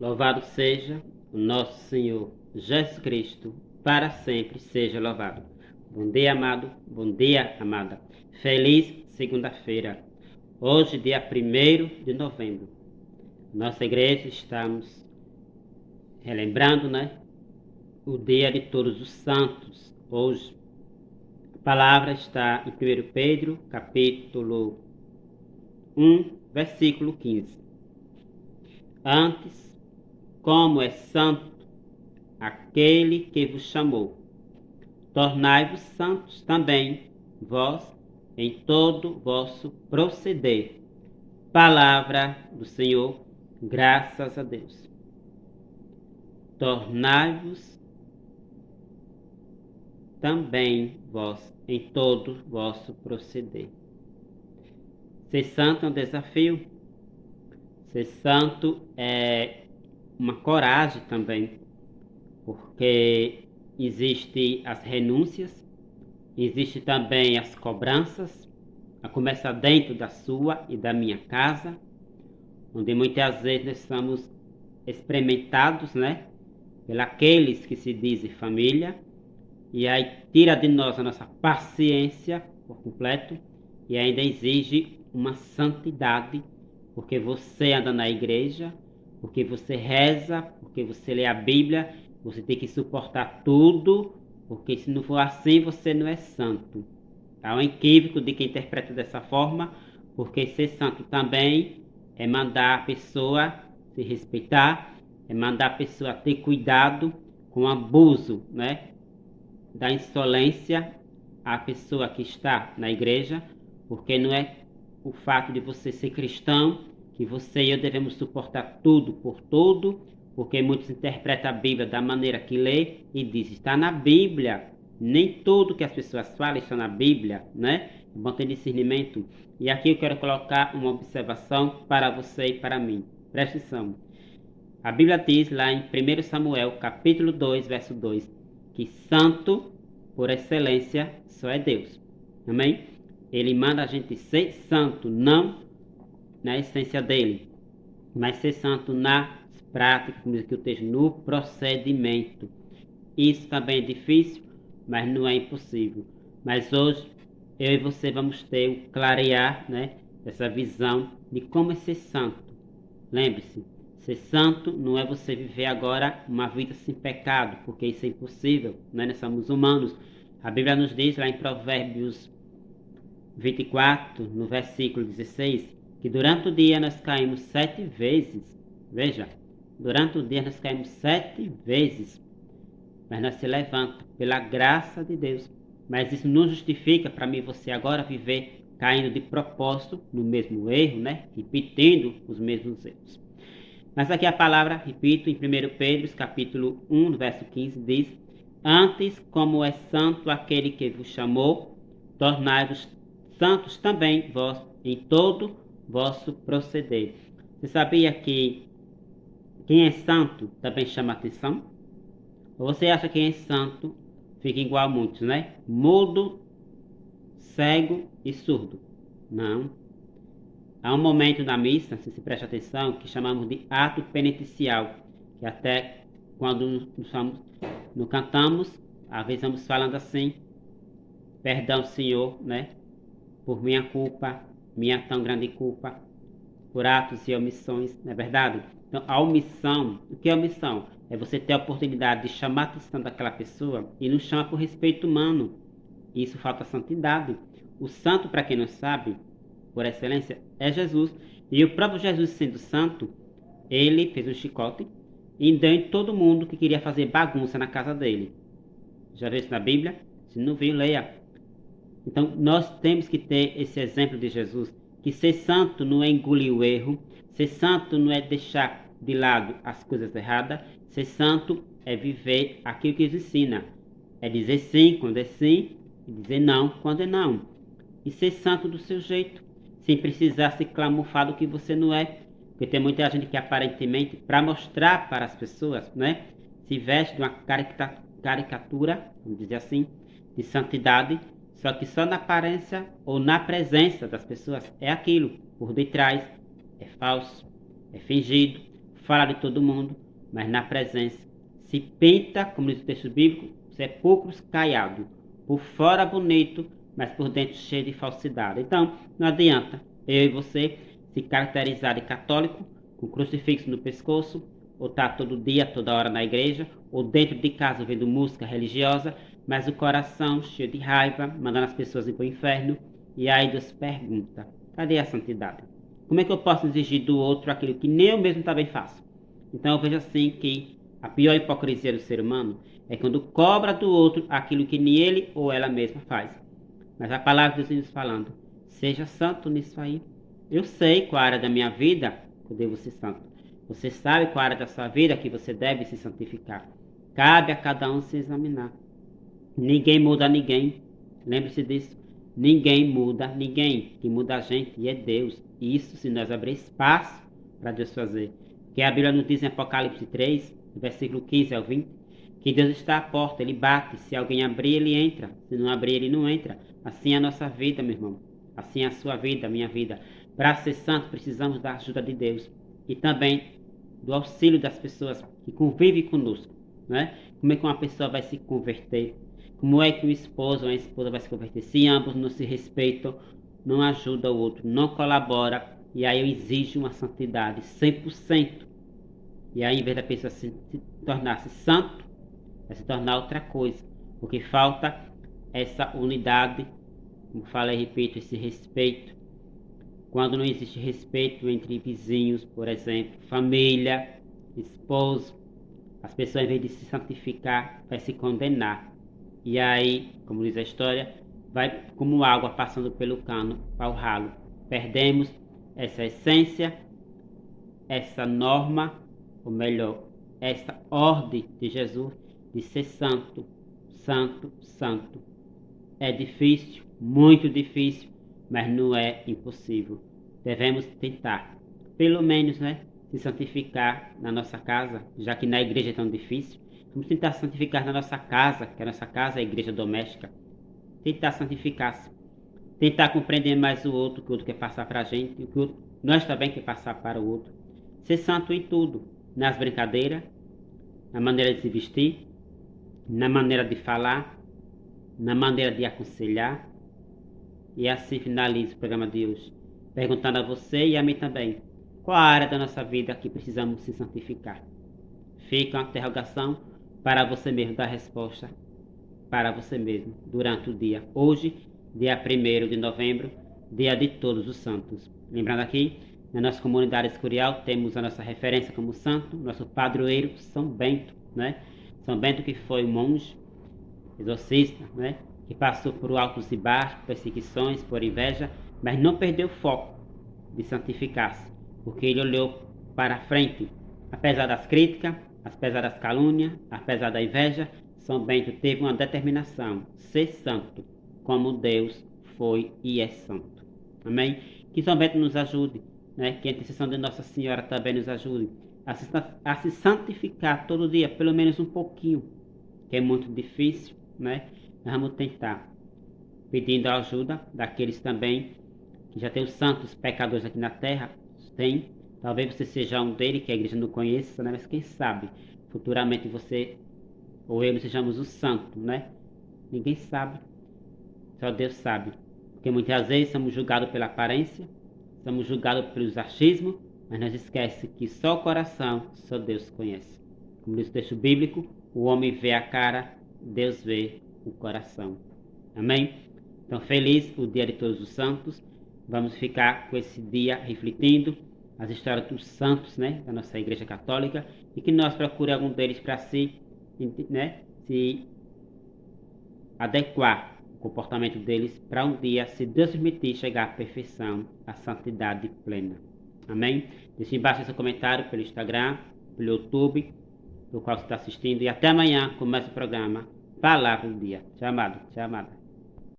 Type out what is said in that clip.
Louvado seja o nosso Senhor Jesus Cristo, para sempre seja louvado. Bom dia, amado. Bom dia, amada. Feliz segunda-feira. Hoje, dia 1º de novembro. Nossa igreja estamos relembrando, o dia de todos os santos. Hoje, a palavra está em 1 Pedro, capítulo 1, versículo 15. Antes, como é santo aquele que vos chamou, tornai-vos santos também, vós, em todo vosso proceder. Palavra do Senhor, graças a Deus. Tornai-vos também, vós, em todo vosso proceder. Ser santo é um desafio. Ser santo é uma coragem também, porque existem as renúncias, existem também as cobranças, a começar dentro da sua e da minha casa, onde muitas vezes nós somos experimentados, pelos que se dizem família, e aí tira de nós a nossa paciência por completo, e ainda exige uma santidade, porque você anda na igreja, porque você reza, porque você lê a Bíblia, você tem que suportar tudo, porque se não for assim você não é santo. Há um equívoco de quem interpreta dessa forma, porque ser santo também é mandar a pessoa se respeitar, é mandar a pessoa ter cuidado com o abuso, da insolência à pessoa que está na igreja, porque não é o fato de você ser cristão que você e eu devemos suportar tudo por tudo, porque muitos interpretam a Bíblia da maneira que lê e diz, está na Bíblia. Nem tudo que as pessoas falam está na Bíblia, É bom ter discernimento. E aqui eu quero colocar uma observação para você e para mim. Preste atenção. A Bíblia diz lá em 1 Samuel, capítulo 2, verso 2, que santo, por excelência, só é Deus. Amém? Ele manda a gente ser santo, não na essência dele, mas ser santo nas práticas, como diz aqui o texto, no procedimento. Isso também é difícil, mas não é impossível. Mas hoje, eu e você vamos ter um clarear, essa visão de como é ser santo. Lembre-se, ser santo não é você viver agora uma vida sem pecado, porque isso é impossível, nós somos humanos. A Bíblia nos diz lá em Provérbios 24, no versículo 16, que durante o dia nós caímos 7 vezes. Veja, durante o dia nós caímos 7 vezes, mas nós se levantamos pela graça de Deus. Mas isso não justifica para mim e você agora viver caindo de propósito no mesmo erro, repetindo os mesmos erros. Mas aqui a palavra, repito, em 1 Pedro, capítulo 1, verso 15, diz: Antes, como é santo aquele que vos chamou, tornai-vos santos também vós em todo vosso proceder. Você sabia que quem é santo também chama atenção? Ou você acha que quem é santo fica igual a muitos, Mudo, cego e surdo? Não. Há um momento na missa, se presta atenção, que chamamos de ato penitencial, que até quando nos cantamos, às vezes vamos falando assim, perdão, Senhor, por minha culpa, minha tão grande culpa, por atos e omissões, não é verdade? Então, a omissão, o que é omissão? É você ter a oportunidade de chamar a atenção daquela pessoa e não chama por respeito humano. Isso falta santidade. O santo, para quem não sabe, por excelência, é Jesus. E o próprio Jesus, sendo santo, ele fez um chicote e deu em todo mundo que queria fazer bagunça na casa dele. Já viu isso na Bíblia? Se não viu, leia. Então, nós temos que ter esse exemplo de Jesus, que ser santo não é engolir o erro, ser santo não é deixar de lado as coisas erradas, ser santo é viver aquilo que Jesus ensina, é dizer sim quando é sim e dizer não quando é não, e ser santo do seu jeito, sem precisar se clamufar do que você não é, porque tem muita gente que aparentemente, para mostrar para as pessoas, se veste de uma caricatura, vamos dizer assim, de santidade, só que só na aparência ou na presença das pessoas é aquilo, por detrás é falso, é fingido, fala de todo mundo, mas na presença se pinta, como diz o texto bíblico, sepulcros caiados, por fora bonito, mas por dentro cheio de falsidade. Então, não adianta eu e você se caracterizar de católico, com crucifixo no pescoço, ou estar todo dia, toda hora na igreja, ou dentro de casa ouvindo música religiosa, mas o coração cheio de raiva, mandando as pessoas ir para o inferno. E aí Deus pergunta: cadê a santidade? Como é que eu posso exigir do outro aquilo que nem eu mesmo também faço? Então eu vejo assim que a pior hipocrisia do ser humano é quando cobra do outro aquilo que nem ele ou ela mesma faz. Mas a palavra de Deus diz falando: seja santo nisso aí. Eu sei qual área da minha vida que eu devo ser santo. Você sabe qual área da sua vida que você deve se santificar. Cabe a cada um se examinar. Ninguém muda ninguém. Lembre-se disso. Ninguém muda ninguém. Quem muda a gente é Deus. Isso se nós abrir espaço para Deus fazer. Que a Bíblia nos diz em Apocalipse 3, versículo 15 ao 20, que Deus está à porta, Ele bate. Se alguém abrir, Ele entra. Se não abrir, Ele não entra. Assim é a nossa vida, meu irmão. Assim é a sua vida, a minha vida. Para ser santo, precisamos da ajuda de Deus. E também do auxílio das pessoas que convivem conosco, né? Como é que uma pessoa vai se converter? Como é que um esposo ou uma esposa vai se converter? Se ambos não se respeitam, não ajudam o outro, não colaboram, e aí eu exijo uma santidade 100%. E aí, em vez da pessoa se tornar-se santo, vai se tornar outra coisa, porque falta essa unidade, como falei, repito, esse respeito. Quando não existe respeito entre vizinhos, por exemplo, família, esposo, as pessoas, em vez de se santificar, vai se condenar. E aí, como diz a história, vai como água passando pelo cano para o ralo. Perdemos essa essência, essa norma, ou melhor, essa ordem de Jesus de ser santo, santo, santo. É difícil, muito difícil, mas não é impossível. Devemos tentar, pelo menos, né, se santificar na nossa casa, já que na igreja é tão difícil. Vamos tentar santificar na nossa casa, que a nossa casa é a igreja doméstica. Tentar santificar-se. Tentar compreender mais o outro, que o outro quer passar para a gente, e o que nós também quer passar para o outro. Ser santo em tudo, nas brincadeiras, na maneira de se vestir, na maneira de falar, na maneira de aconselhar. E assim finalizo o programa de hoje, perguntando a você e a mim também: qual a área da nossa vida que precisamos se santificar? Fica uma interrogação para você mesmo dar resposta para você mesmo durante o dia. Hoje, dia 1º de novembro, dia de Todos os Santos. Lembrando aqui, na nossa comunidade Escurial, temos a nossa referência como santo, nosso padroeiro, São Bento, né? São Bento, que foi monge, exorcista, né? Que passou por altos e baixos, perseguições, por inveja, mas não perdeu o foco de santificar-se, porque ele olhou para a frente. Apesar das críticas, apesar das calúnias, apesar da inveja, São Bento teve uma determinação: ser santo, como Deus foi e é santo. Amém? Que São Bento nos ajude, né? Que a intercessão de Nossa Senhora também nos ajude a se santificar todo dia, pelo menos um pouquinho, que é muito difícil, né? Nós vamos tentar, pedindo a ajuda daqueles também que já tem os santos pecadores aqui na terra. Tem, talvez você seja um deles que a igreja não conheça, né? Mas quem sabe futuramente você ou eu sejamos os santos, né? Ninguém sabe, só Deus sabe, porque muitas vezes somos julgados pela aparência, somos julgados pelos achismos, mas nós esquecemos que só o coração, só Deus conhece. Como diz o texto bíblico, o homem vê a cara, Deus vê o coração. Amém? Então, feliz o dia de Todos os Santos. Vamos ficar com esse dia refletindo as histórias dos santos, né, da nossa Igreja Católica, e que nós procuremos algum deles para se adequar o comportamento deles para um dia, se Deus permitir, chegar à perfeição, à santidade plena. Amém? Deixe embaixo seu comentário pelo Instagram, pelo YouTube, do qual você está assistindo, e até amanhã com mais um programa Palavra do Dia. Tchau, amado. Tchau, amada.